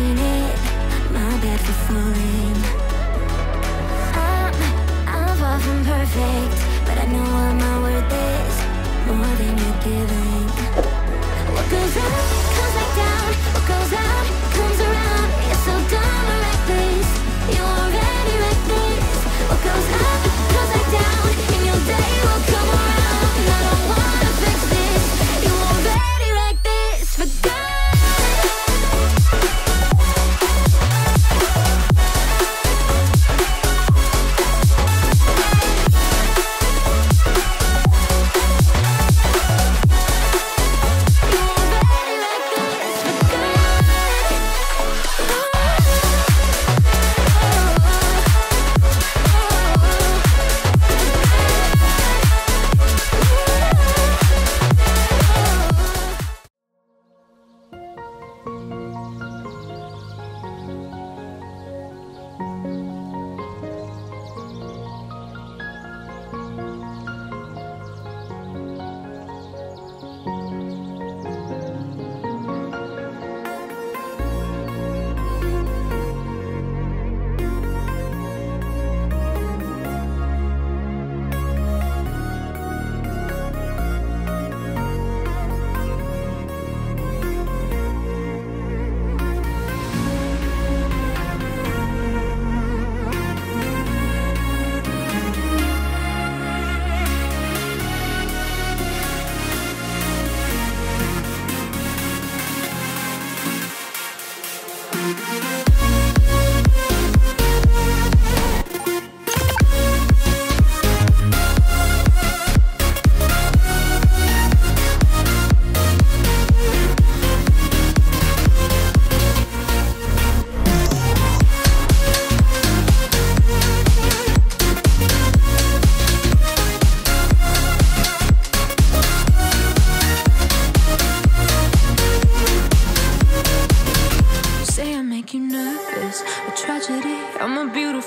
mean it, my bad for falling. I'm far from perfect, but I know what my worth is, more than you're giving. What goes up, comes back down. What goes out, comes around. It's so dumb or reckless, you already wrecked this. What goes up, comes back down, and your day will come around. And I don't wanna fix this, you already wrecked this for good.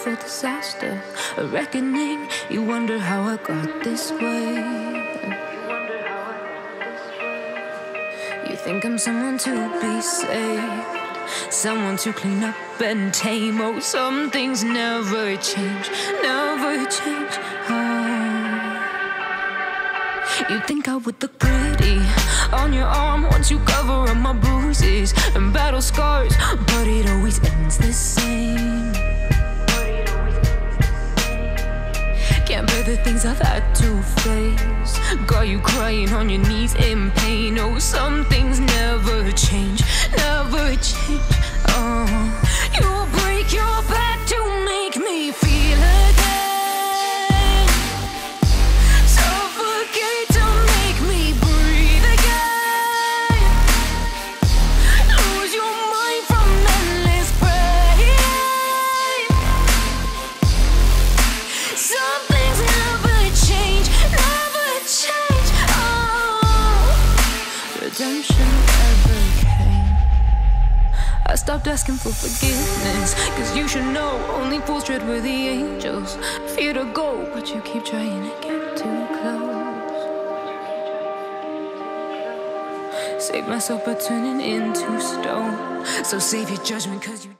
Disaster, a reckoning. You wonder how I got this way. You think I'm someone to be saved, someone to clean up and tame. Oh, some things never change, never change. Oh. You think I would look pretty on your arm once you cover up my bruises and battle scars, but it always ends the same. Can't bear the things I've had to face. Got you crying on your knees in pain. Oh, some things never change, never change. Oh, you'll break your back to make me feel again. Suffocate to make me breathe again. Lose your mind from endless pain. Something's never change, never change. Oh, redemption never came. I stopped asking for forgiveness, cause you should know only fools tread where the angels fear to go, but you keep trying to get too close. Save myself by turning into stone. So save your judgment, cause you